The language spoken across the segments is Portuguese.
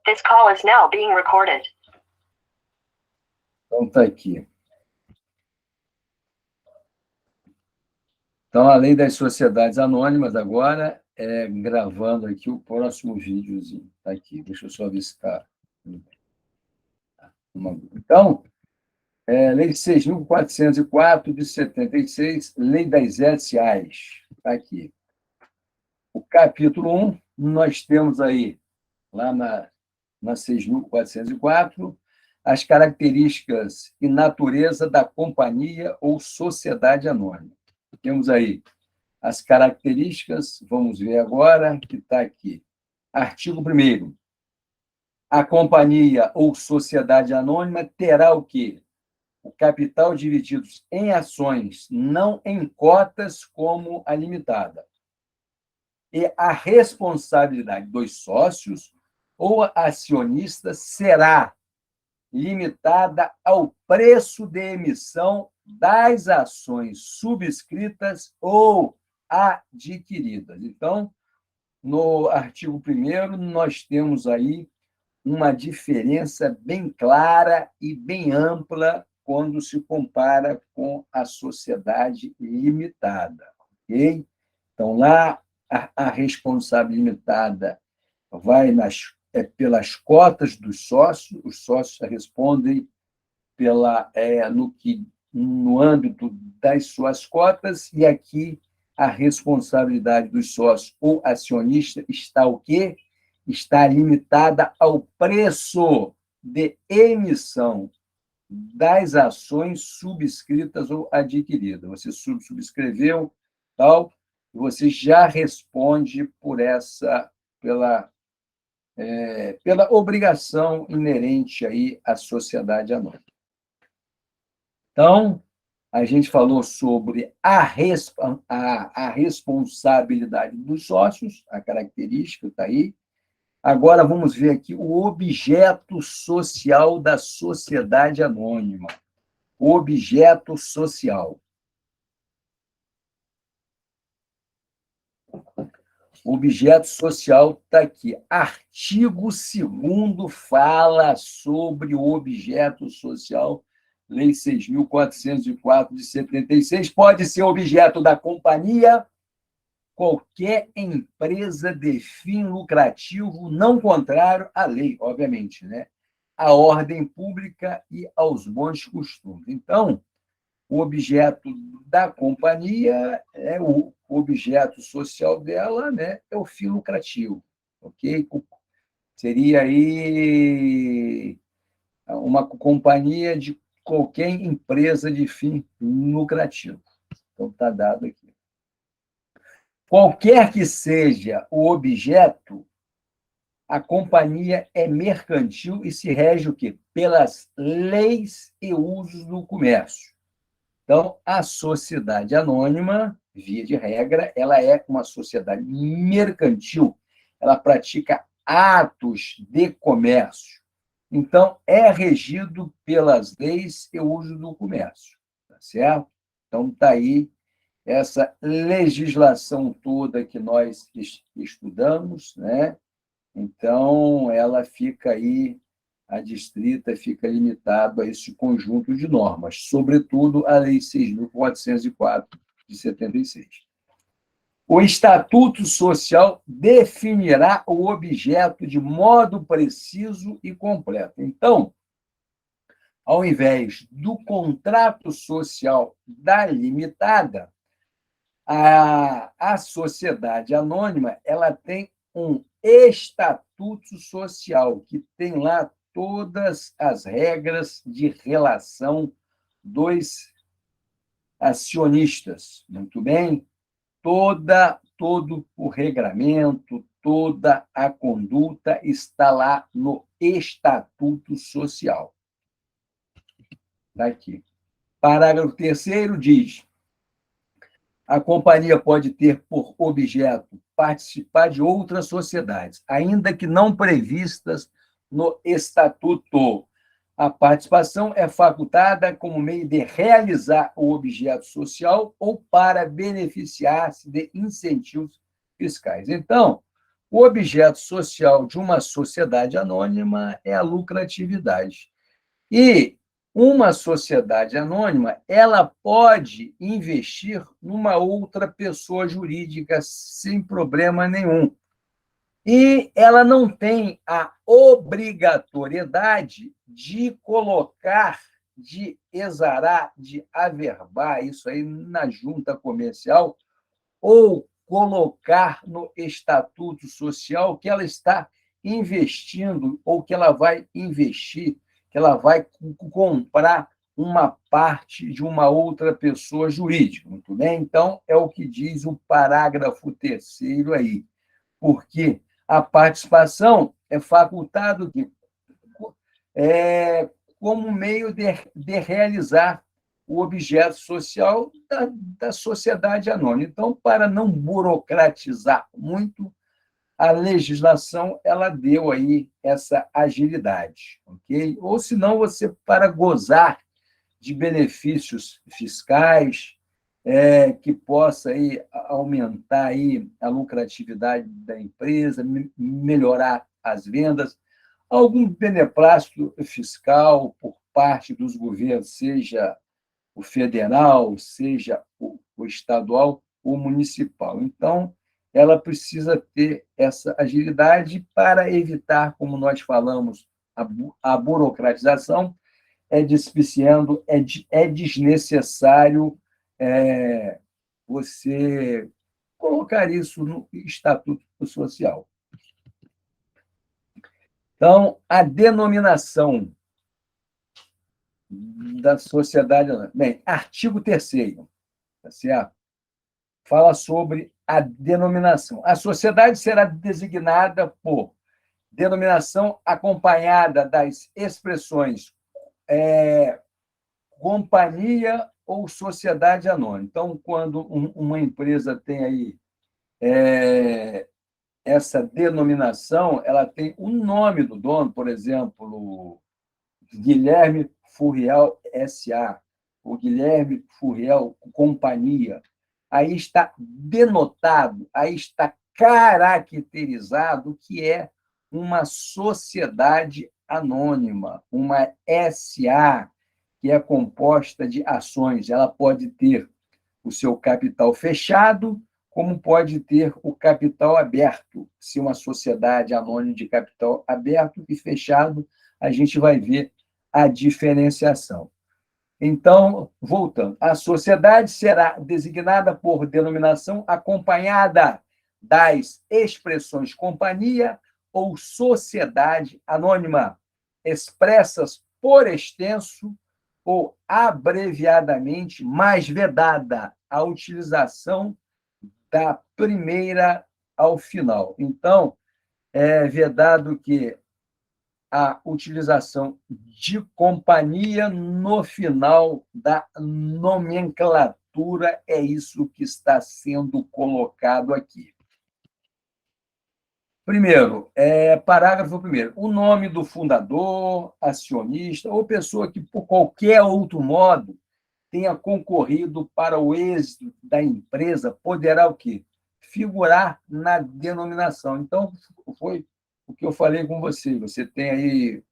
This call is now being recorded. Então, está aqui. Então, a lei das sociedades anônimas, agora, gravando aqui o próximo videozinho. Está aqui, deixa eu só ver se está. Então, Lei 6.404 de 76, Lei das SAs. Está aqui. O capítulo 1, nós temos aí, lá na 6.404, as características e natureza da companhia ou sociedade anônima. Temos aí as características, vamos ver agora, que está aqui. Artigo 1º. A companhia ou sociedade anônima terá o quê? O capital dividido em ações, não em cotas como a limitada. E a responsabilidade dos sócios ou acionistas será limitada ao preço de emissão das ações subscritas ou adquiridas. Então, no artigo 1º, nós temos aí uma diferença bem clara e bem ampla quando se compara com a sociedade limitada, ok? Então, lá, a responsabilidade limitada vai pelas cotas dos sócios, os sócios respondem no âmbito das suas cotas, e aqui a responsabilidade dos sócios ou acionista está o quê? Está limitada ao preço de emissão das ações subscritas ou adquiridas. Você subscreveu, tal, e você já responde pela obrigação inerente aí à sociedade anônima. Então, a gente falou sobre a responsabilidade dos sócios, a característica está aí. Agora, vamos ver aqui o objeto social da sociedade anônima. O objeto social. O objeto social está aqui. Artigo 2º fala sobre o objeto social, Lei 6.404 de 76. Pode ser objeto da companhia, qualquer empresa de fim lucrativo, não contrário à lei, obviamente, né? À ordem pública e aos bons costumes. Então, o objeto da companhia, o objeto social dela, né, é o fim lucrativo, ok? Seria aí uma companhia de qualquer empresa de fim lucrativo. Então, está dado aqui. Qualquer que seja o objeto, a companhia é mercantil e se rege o quê? Pelas leis e usos do comércio. Então, a sociedade anônima, via de regra, ela é uma sociedade mercantil, ela pratica atos de comércio. Então, é regido pelas leis e uso do comércio, tá certo? Então, está aí essa legislação toda que nós estudamos, né? Então, ela fica aí, adstrita, fica limitado a esse conjunto de normas, sobretudo a Lei 6.404 de 76. O Estatuto Social definirá o objeto de modo preciso e completo. Então, ao invés do contrato social da limitada, a sociedade anônima, ela tem um estatuto social, que tem lá todas as regras de relação dos acionistas. Muito bem? Todo o regramento, toda a conduta está lá no estatuto social. Está aqui. Parágrafo 3º diz: a companhia pode ter por objeto participar de outras sociedades, ainda que não previstas no estatuto. A participação é facultada como meio de realizar o objeto social ou para beneficiar-se de incentivos fiscais. Então, O objeto social de uma sociedade anônima é a lucratividade. E uma sociedade anônima, ela pode investir numa outra pessoa jurídica sem problema nenhum. E ela não tem a obrigatoriedade de colocar, de exarar, de averbar isso aí na junta comercial ou colocar no estatuto social que ela está investindo ou que ela vai investir, que ela vai comprar uma parte de uma outra pessoa jurídica. Muito bem? Então, é o que diz o parágrafo 3º aí. Porque a participação é facultado como meio de realizar o objeto social da sociedade anônima. Então, para não burocratizar muito, a legislação ela deu aí essa agilidade, ok? Ou senão você, para gozar de benefícios fiscais, que possa aí aumentar aí a lucratividade da empresa, melhorar as vendas, algum beneplácito fiscal por parte dos governos, seja o federal, seja o estadual ou municipal. Então, ela precisa ter essa agilidade para evitar, como nós falamos, a burocratização, é despiciando, é desnecessário você colocar isso no Estatuto Social. Então, a denominação da sociedade... Bem, artigo 3º, tá certo? Fala sobre a denominação. A sociedade será designada por denominação acompanhada das expressões companhia ou sociedade anônima. Então, quando uma empresa tem aí essa denominação, ela tem o nome do dono, por exemplo, Guilherme Furriel S.A., ou Guilherme Furriel Companhia. Aí está denotado, aí está caracterizado que é uma sociedade anônima, uma SA, que é composta de ações. Ela pode ter o seu capital fechado, como pode ter o capital aberto. Se uma sociedade anônima de capital aberto e fechado, a gente vai ver a diferenciação. Então, voltando, a sociedade será designada por denominação acompanhada das expressões companhia ou sociedade anônima, expressas por extenso ou abreviadamente, mas vedada a utilização da primeira ao final. Então, é vedado que a utilização de companhia no final da nomenclatura, é isso que está sendo colocado aqui. Primeiro, parágrafo 1º, o nome do fundador, acionista ou pessoa que, por qualquer outro modo, tenha concorrido para o êxito da empresa, poderá o quê? Figurar na denominação. Então, foi o que eu falei com você. Você tem aí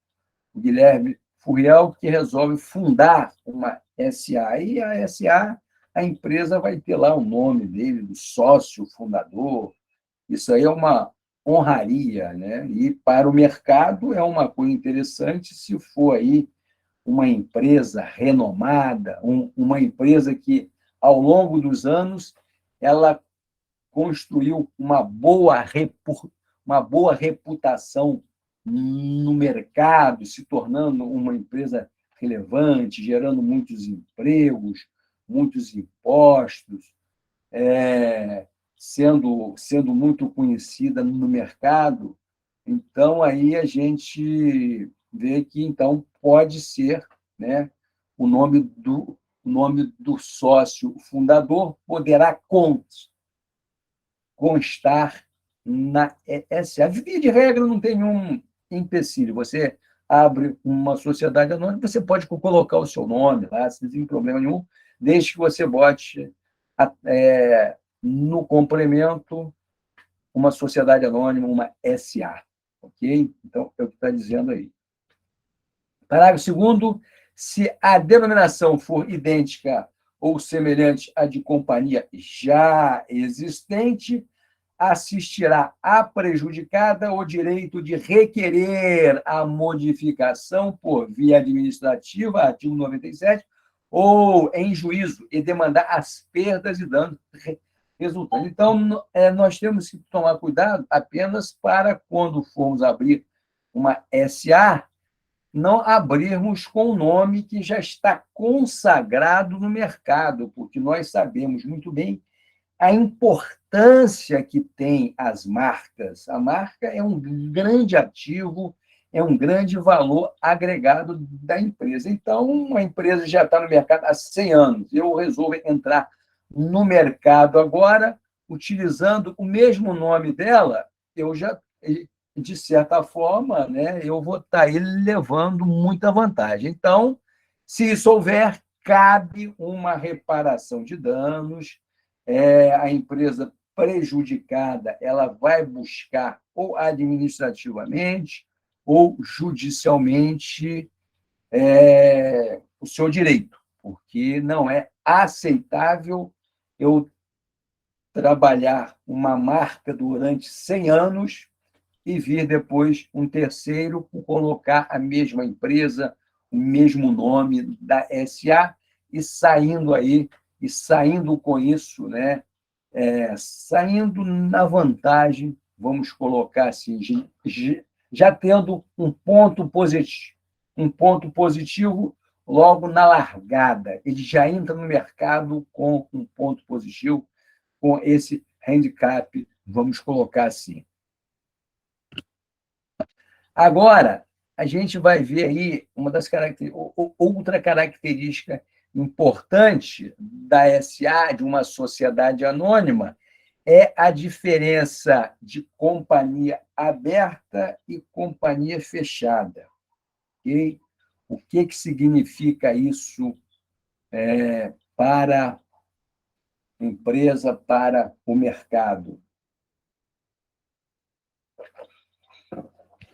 o Guilherme Furriel, que resolve fundar uma SA. E a SA, a empresa vai ter lá o nome dele, do sócio fundador. Isso aí é uma honraria, né? E para o mercado é uma coisa interessante se for aí uma empresa renomada, uma empresa que, ao longo dos anos, ela construiu uma boa reputação no mercado, se tornando uma empresa relevante, gerando muitos empregos, muitos impostos, sendo muito conhecida no mercado. Então, aí a gente vê que então pode ser, né, o nome do sócio fundador poderá constar na SA. Via de regra, não tem um empecilho. Você abre uma sociedade anônima, você pode colocar o seu nome lá, sem problema nenhum, desde que você bote no complemento uma sociedade anônima, uma SA. Ok? Então, é o que está dizendo aí. Parágrafo 2º. Se a denominação for idêntica ou semelhante à de companhia já existente, assistirá a prejudicada o direito de requerer a modificação por via administrativa, artigo 97, ou em juízo, e demandar as perdas e danos resultantes. Então, nós temos que tomar cuidado apenas para, quando formos abrir uma SA, não abrirmos com um nome que já está consagrado no mercado, porque nós sabemos muito bem a importância que tem as marcas. A marca é um grande ativo, é um grande valor agregado da empresa. Então, uma empresa já está no mercado há 100 anos. Eu resolvo entrar no mercado agora, utilizando o mesmo nome dela, eu já, de certa forma, né, eu vou estar aí levando muita vantagem. Então, se isso houver, cabe uma reparação de danos. A empresa prejudicada, ela vai buscar ou administrativamente ou judicialmente o seu direito, porque não é aceitável eu trabalhar uma marca durante 100 anos e vir depois um terceiro colocar a mesma empresa, o mesmo nome da SA e saindo com isso, né? Saindo na vantagem, vamos colocar assim, já tendo um ponto positivo logo na largada. Ele já entra no mercado com um ponto positivo, com esse handicap, vamos colocar assim. Agora, a gente vai ver aí uma das outra característica importante da SA, de uma sociedade anônima, é a diferença de companhia aberta e companhia fechada. Okay? O que significa isso para a empresa, para o mercado?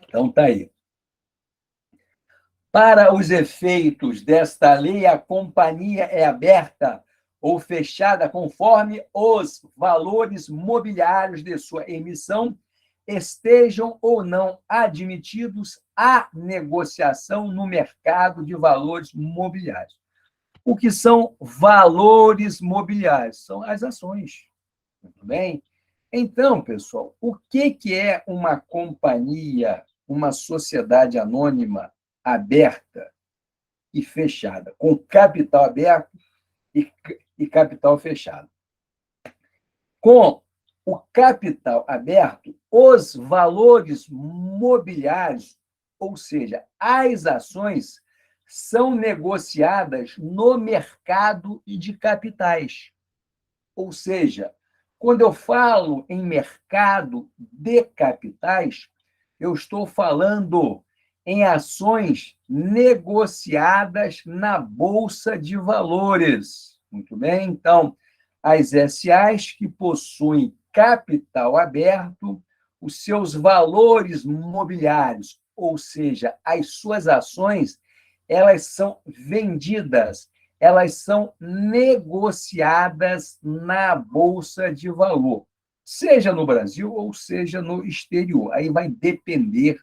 Então, está aí. Para os efeitos desta lei, a companhia é aberta ou fechada conforme os valores mobiliários de sua emissão estejam ou não admitidos à negociação no mercado de valores mobiliários. O que são valores mobiliários? São as ações. Muito bem? Então, pessoal, o que é uma companhia, uma sociedade anônima aberta e fechada, com capital aberto e capital fechado? Com o capital aberto, os valores mobiliários, ou seja, as ações, são negociadas no mercado de capitais. Ou seja, quando eu falo em mercado de capitais, eu estou falando em ações negociadas na Bolsa de Valores. Muito bem? Então, as SAs que possuem capital aberto, os seus valores mobiliários, ou seja, as suas ações, elas são vendidas, elas são negociadas na Bolsa de Valor, seja no Brasil ou seja no exterior. Aí vai depender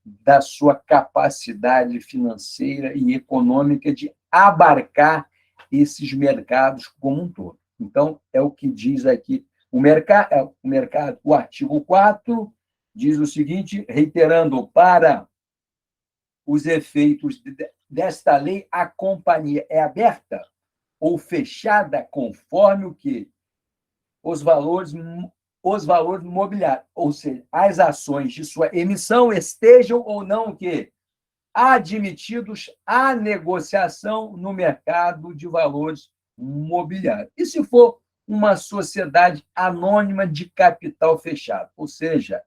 da sua capacidade financeira e econômica de abarcar esses mercados como um todo. Então, é o que diz aqui o mercado, o artigo 4 diz o seguinte, reiterando, para os efeitos desta lei, a companhia é aberta ou fechada conforme o quê? Os valores mobiliários, ou seja, as ações de sua emissão estejam ou não o quê? Admitidos à negociação no mercado de valores mobiliários. E se for uma sociedade anônima de capital fechado, ou seja,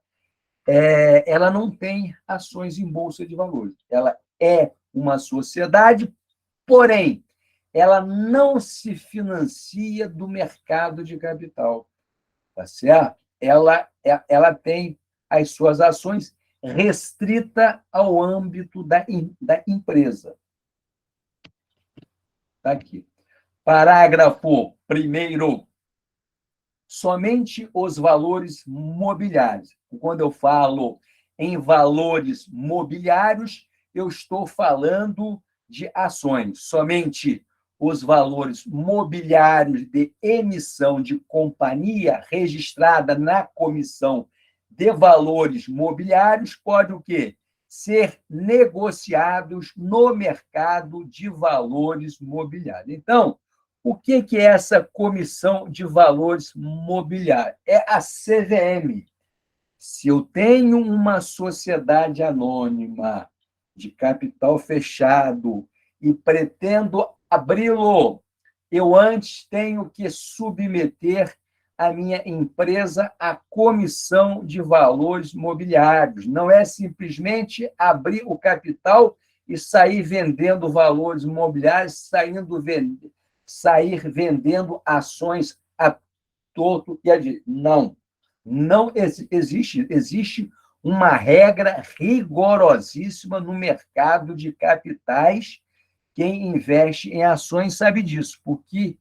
ela não tem ações em bolsa de valores. Ela é uma sociedade, porém, ela não se financia do mercado de capital. Tá certo? ela tem as suas ações restrita ao âmbito da empresa. Está aqui. Parágrafo 1º. Somente os valores mobiliários. Quando eu falo em valores mobiliários, eu estou falando de ações. Somente os valores mobiliários de emissão de companhia registrada na Comissão de Valores Mobiliários podem o quê? Ser negociados no mercado de valores mobiliários. Então, o que é essa Comissão de Valores Mobiliários? É a CVM. Se eu tenho uma sociedade anônima de capital fechado e pretendo abri-lo, eu antes tenho que submeter a minha empresa à Comissão de Valores Mobiliários. Não é simplesmente abrir o capital e sair vendendo valores mobiliários, sair vendendo ações a torto e a direito. Não. Não existe uma regra rigorosíssima no mercado de capitais. Quem investe em ações sabe disso, porque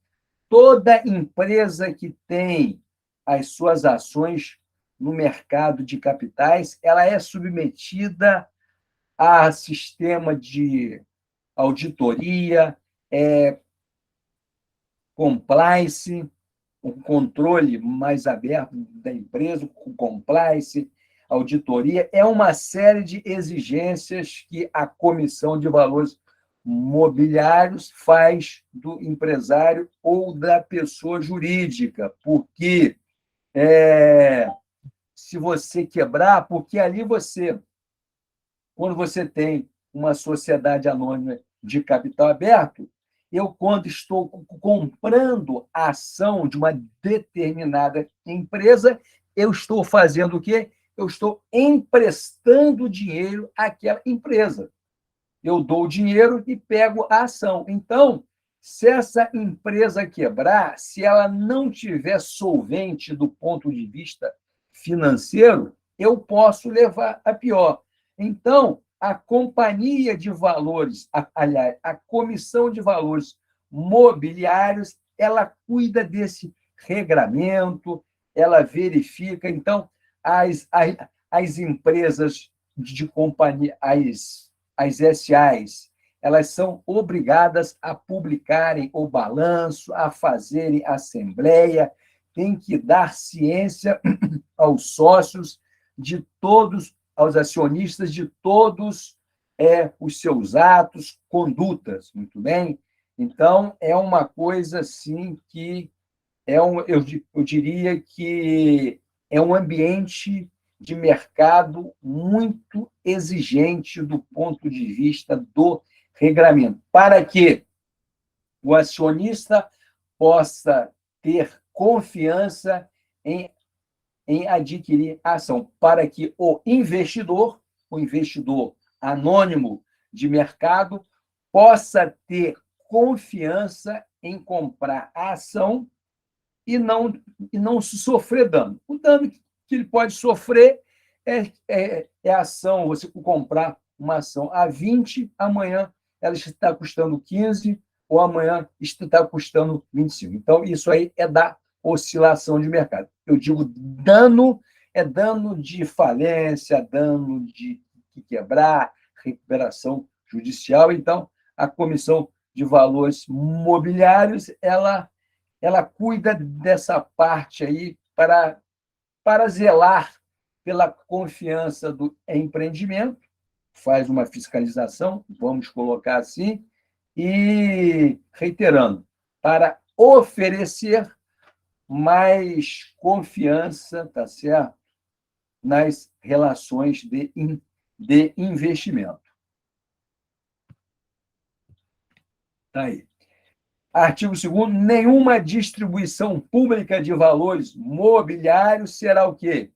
toda empresa que tem as suas ações no mercado de capitais, ela é submetida a sistema de auditoria, compliance, o controle mais aberto da empresa, com compliance, auditoria, é uma série de exigências que a Comissão de Valores Mobiliários faz do empresário ou da pessoa jurídica, porque se você quebrar, porque ali quando você tem uma sociedade anônima de capital aberto, eu, quando estou comprando a ação de uma determinada empresa, eu estou fazendo o quê? Eu estou emprestando dinheiro àquela empresa. Eu dou o dinheiro e pego a ação. Então, se essa empresa quebrar, se ela não tiver solvente do ponto de vista financeiro, eu posso levar a pior. Então, a companhia de valores, aliás, a Comissão de Valores Mobiliários, ela cuida desse regramento, ela verifica. Então, as empresas de companhia, as SAs, elas são obrigadas a publicarem o balanço, a fazerem assembleia, tem que dar ciência aos sócios de todos, aos acionistas de todos os seus atos, condutas, muito bem? Então, é uma coisa assim que eu diria que é um ambiente de mercado muito exigente do ponto de vista do regramento, para que o acionista possa ter confiança em adquirir a ação, para que o investidor anônimo de mercado, possa ter confiança em comprar a ação e não sofrer dano. O dano que ele pode sofrer é a ação, você comprar uma ação a 20, amanhã ela está custando 15, ou amanhã está custando 25. Então, isso aí é da oscilação de mercado. Eu digo dano, é dano de falência, dano de quebrar, recuperação judicial. Então, a Comissão de Valores Mobiliários, ela cuida dessa parte aí para zelar pela confiança do empreendimento, faz uma fiscalização, vamos colocar assim, e, reiterando, para oferecer mais confiança, tá certo? Nas relações de investimento. Tá aí. Artigo 2º, nenhuma distribuição pública de valores mobiliários será o quê?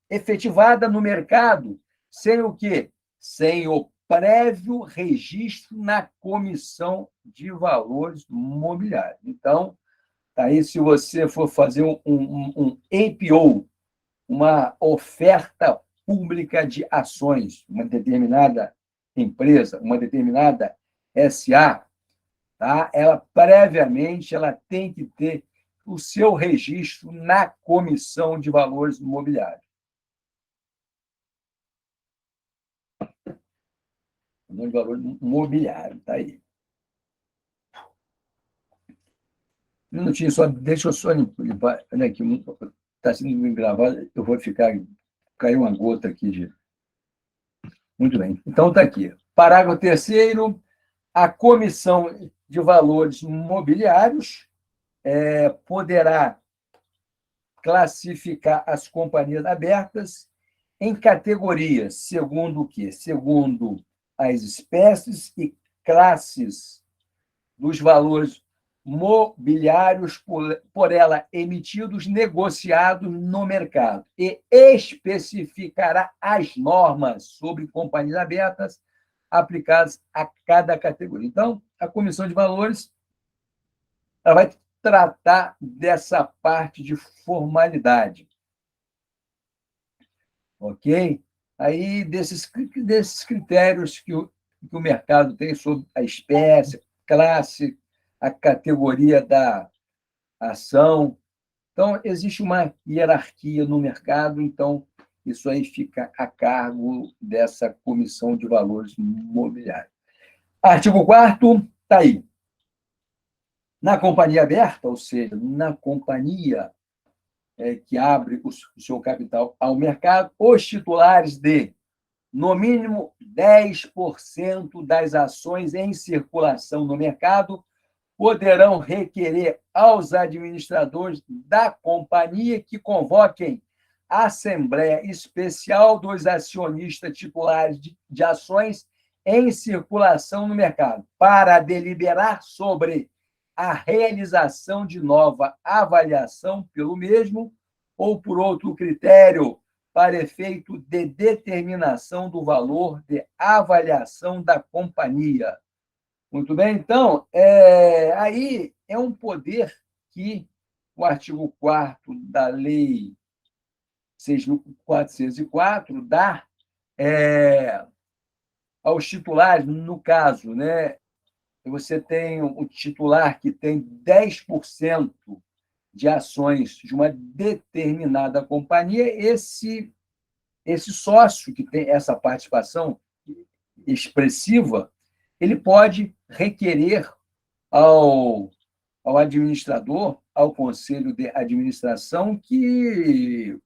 Efetivada no mercado sem o quê? Sem o prévio registro na Comissão de Valores Mobiliários. Então, Aí, se você for fazer um IPO, uma oferta pública de ações, uma determinada empresa, uma determinada SA, tá? Ela previamente ela tem que ter o seu registro na Comissão de Valores Imobiliários. Comissão de Valores Imobiliários, tá aí. Um minutinho só, deixa eu só limpar, né, que está sendo gravado, eu vou ficar, caiu uma gota aqui de... Muito bem, então está aqui. Parágrafo 3º, a Comissão de Valores Imobiliários poderá classificar as companhias abertas em categorias, segundo o quê? Segundo as espécies e classes dos valores mobiliários por ela emitidos, negociados no mercado, e especificará as normas sobre companhias abertas aplicadas a cada categoria. Então, a Comissão de Valores ela vai tratar dessa parte de formalidade, ok? Aí, desses critérios que o mercado tem sobre a espécie, classe, a categoria da ação. Então, existe uma hierarquia no mercado, então, isso aí fica a cargo dessa Comissão de Valores Imobiliários. Artigo 4º, está aí. Na companhia aberta, ou seja, na companhia que abre o seu capital ao mercado, os titulares de, no mínimo, 10% das ações em circulação no mercado poderão requerer aos administradores da companhia que convoquem a Assembleia Especial dos Acionistas Titulares de ações em circulação no mercado, para deliberar sobre a realização de nova avaliação pelo mesmo ou por outro critério, para efeito de determinação do valor de avaliação da companhia. Muito bem, então, aí é um poder que o artigo 4º da Lei 6.404 dá aos titulares, no caso, né? Você tem um titular que tem 10% de ações de uma determinada companhia, esse sócio que tem essa participação expressiva, ele pode requerer ao administrador, ao conselho de administração, que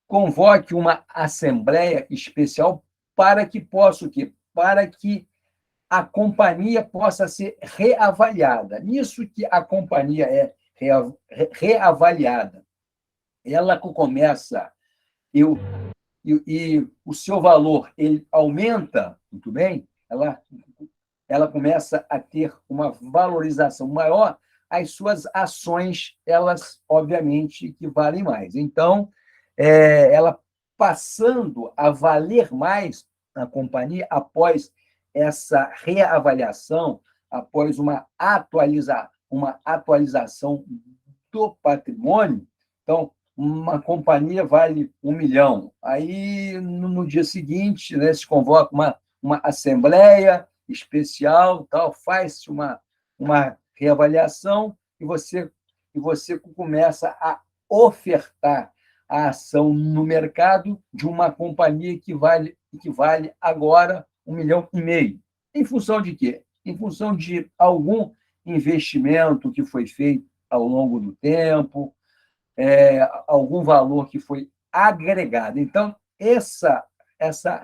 convoque uma assembleia especial para que possa o quê? Para que a companhia possa ser reavaliada. Nisso que a companhia é reavaliada, ela começa e o seu valor ele aumenta, muito bem, ela começa a ter uma valorização maior, as suas ações, elas, obviamente, que valem mais. Então, ela passando a valer mais a companhia após essa reavaliação, após uma atualização do patrimônio. Então, uma companhia vale 1 milhão. Aí, no dia seguinte, né, se convoca uma assembleia especial, tal, faz-se uma reavaliação e você começa a ofertar a ação no mercado de uma companhia que vale agora 1,5 milhão. Em função de quê? Em função de algum investimento que foi feito ao longo do tempo, algum valor que foi agregado. Então, essa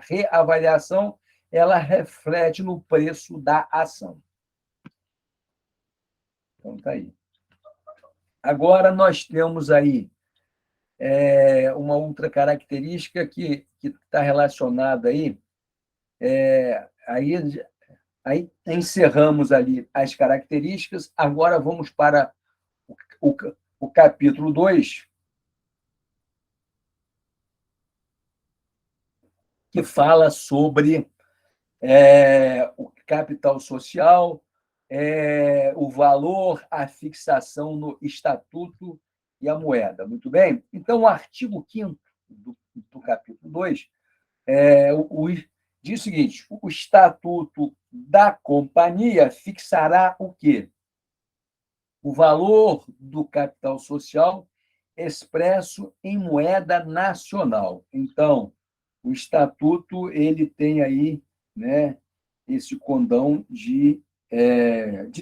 reavaliação ela reflete no preço da ação. Então, está aí. Agora, nós temos aí uma outra característica que está relacionada aí. Aí encerramos ali as características, agora vamos para o capítulo 2, que fala sobre o capital social, o valor, a fixação no estatuto e a moeda. Muito bem? Então, o artigo 5º do capítulo 2 diz o seguinte: o estatuto da companhia fixará o quê? O valor do capital social expresso em moeda nacional. Então, o estatuto ele tem aí, né, esse condão de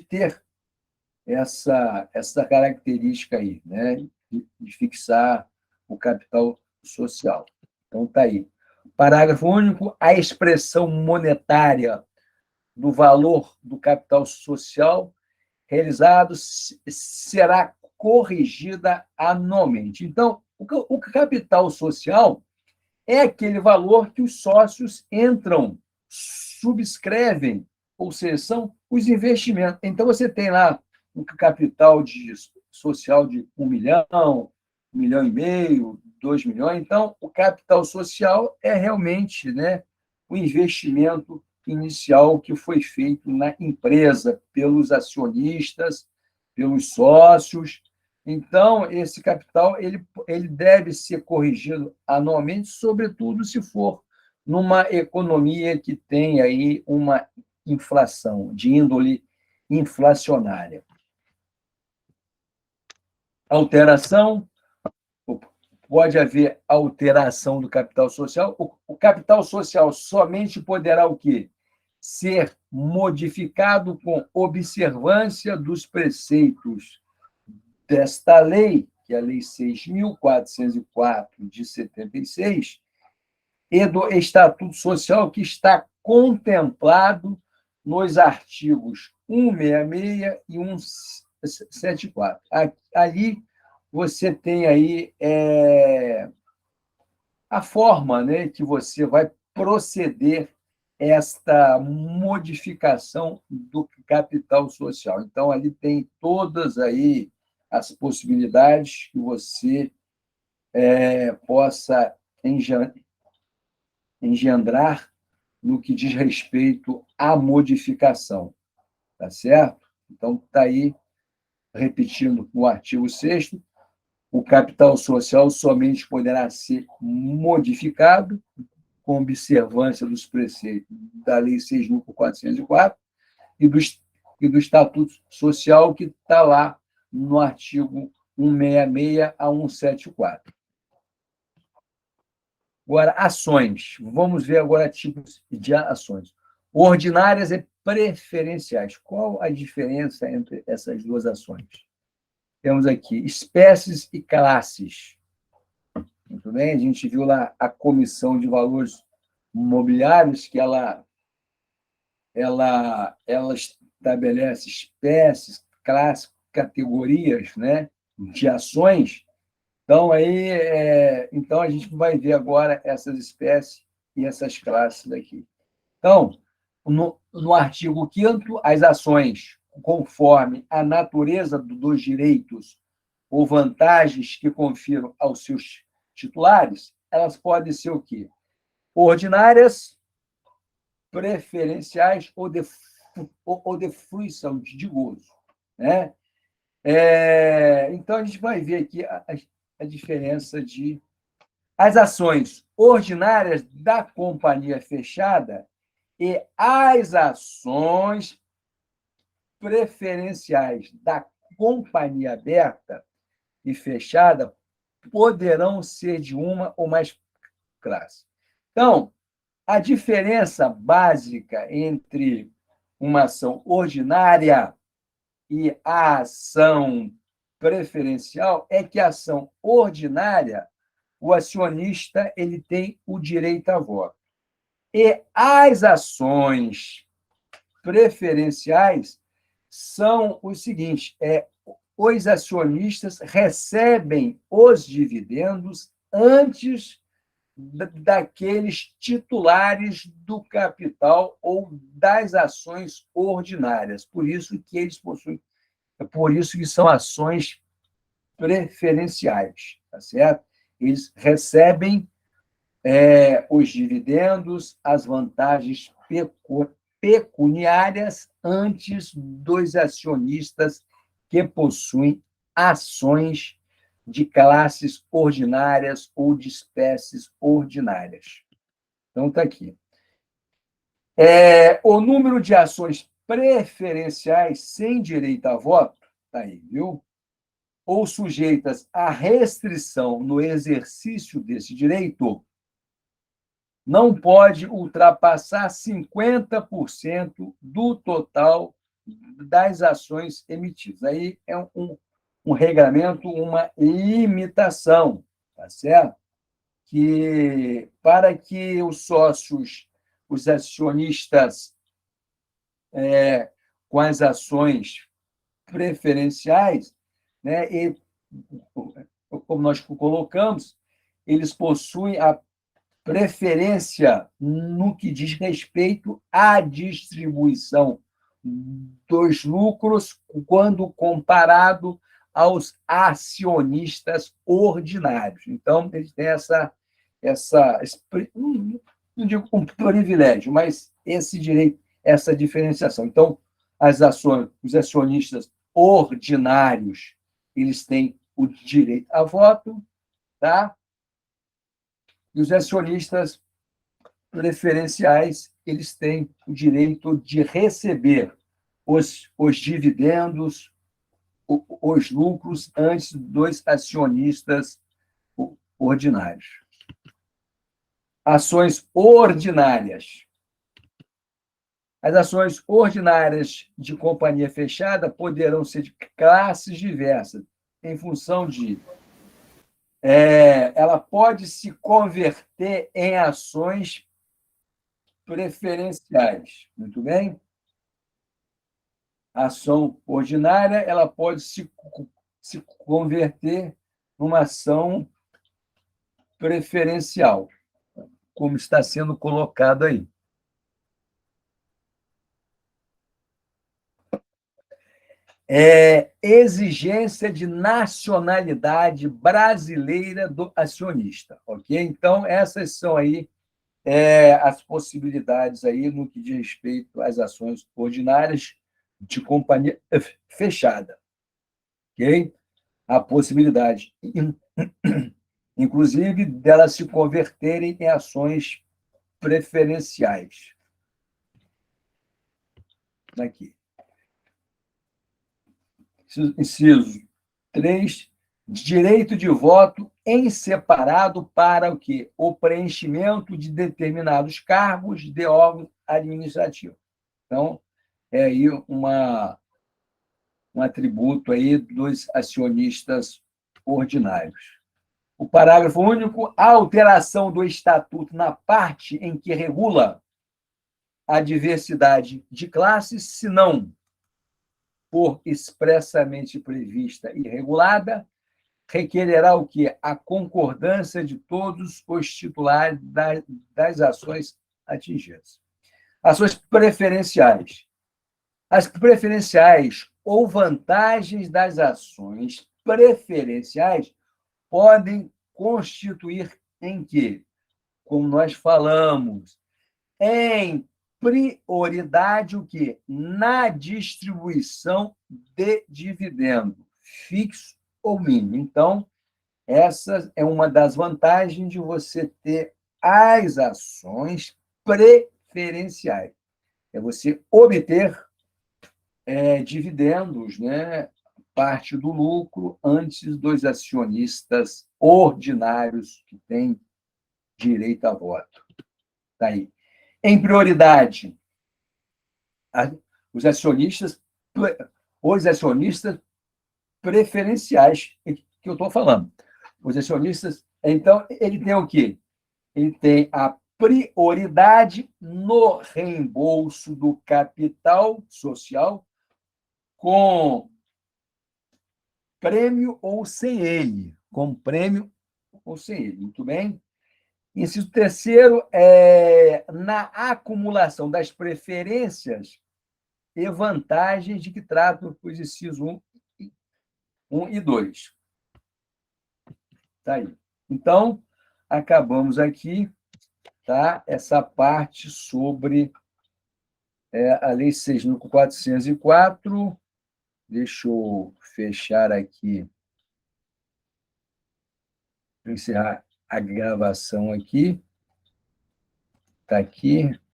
ter essa característica aí, né, de fixar o capital social. Então, está aí. Parágrafo único: a expressão monetária do valor do capital social realizado será corrigida anualmente. Então, o capital social é aquele valor que os sócios entram, subscrevem, ou seja, são os investimentos. Então, você tem lá um capital social de 1 milhão, 1,5 milhão, 2 milhões. Então, o capital social é realmente, né, o investimento inicial que foi feito na empresa pelos acionistas, pelos sócios. Então, esse capital ele deve ser corrigido anualmente, sobretudo se for numa economia que tem aí uma inflação, de índole inflacionária. Alteração, pode haver alteração do capital social. O capital social somente poderá o quê? Ser modificado com observância dos preceitos desta lei, que é a Lei 6.404, de 76, e do Estatuto Social, que está contemplado nos artigos 166 e 174. Ali você tem aí a forma, né, que você vai proceder esta modificação do capital social. Então, ali tem todas aí as possibilidades que você possa engendrar no que diz respeito à modificação, tá certo? Então, está aí, repetindo no artigo 6º, o capital social somente poderá ser modificado com observância dos preceitos da Lei 6.404 e do Estatuto Social, que está lá no artigo 166 a 174. Agora, ações. Vamos ver agora tipos de ações. Ordinárias e preferenciais. Qual a diferença entre essas duas ações? Temos aqui espécies e classes. Muito bem? A gente viu lá a Comissão de Valores Mobiliários, que ela estabelece espécies, classes, categorias, né, de ações. Então, então, a gente vai ver agora essas espécies e essas classes aqui. Então, no artigo 5º, as ações, conforme a natureza dos direitos ou vantagens que confiram aos seus titulares, elas podem ser o quê? Ordinárias, preferenciais ou de fruição, de gozo, né? Então, a gente vai ver aqui a diferença de... As ações ordinárias da companhia fechada e as ações preferenciais da companhia aberta e fechada poderão ser de uma ou mais classes. Então, a diferença básica entre uma ação ordinária e a ação preferencial é que a ação ordinária, o acionista ele tem o direito a voto. E as ações preferenciais são o seguinte: os acionistas recebem os dividendos antes daqueles titulares do capital ou das ações ordinárias. Por isso que eles possuem, por isso que são ações preferenciais, tá certo? Eles recebem os dividendos, as vantagens pecuniárias antes dos acionistas que possuem ações de classes ordinárias ou de espécies ordinárias. Então, está aqui. O número de ações preferenciais sem direito a voto, está aí, viu? Ou sujeitas à restrição no exercício desse direito, não pode ultrapassar 50% do total das ações emitidas. Aí é um regramento, uma limitação, tá certo? Que para que os sócios, os acionistas com as ações preferenciais, né, e, como nós colocamos, eles possuem a preferência no que diz respeito à distribuição dos lucros quando comparado aos acionistas ordinários. Então, eles têm não digo um privilégio, mas esse direito, essa diferenciação. Então, as ações, os acionistas ordinários, eles têm o direito a voto, tá? E os acionistas preferenciais, eles têm o direito de receber os dividendos, os lucros, antes dos acionistas ordinários. Ações ordinárias. As ações ordinárias de companhia fechada poderão ser de classes diversas, em função de ela pode se converter em ações preferenciais. Muito bem? A ação ordinária ela pode se converter numa ação preferencial, como está sendo colocado aí. Exigência de nacionalidade brasileira do acionista, ok? Então, essas são aí as possibilidades aí no que diz respeito às ações ordinárias de companhia fechada, ok? A possibilidade, inclusive, delas se converterem em ações preferenciais. Aqui. Inciso 3, direito de voto em separado para o quê? O preenchimento de determinados cargos de órgão administrativo. Então, é aí um atributo aí dos acionistas ordinários. O parágrafo único, a alteração do estatuto na parte em que regula a diversidade de classes, se não for expressamente prevista e regulada, requererá o quê? A concordância de todos os titulares das ações atingidas. Ações preferenciais. As preferenciais ou vantagens das ações preferenciais podem constituir em quê? Como nós falamos, em prioridade o quê? Na distribuição de dividendo, fixo ou mínimo. Então, essa é uma das vantagens de você ter as ações preferenciais. É você obter dividendos, né, parte do lucro, antes dos acionistas ordinários que têm direito a voto. Está aí. Em prioridade, os acionistas preferenciais que eu estou falando. Os acionistas, então, ele tem o quê? Ele tem a prioridade no reembolso do capital social com prêmio ou sem ele. Com prêmio ou sem ele. Muito bem? Inciso terceiro, na acumulação das preferências e vantagens de que tratam os incisos 1 e 2. Tá aí. Então, acabamos aqui, tá? Essa parte sobre é a Lei 6.404. Deixa eu fechar aqui, encerrar a gravação aqui. Está aqui.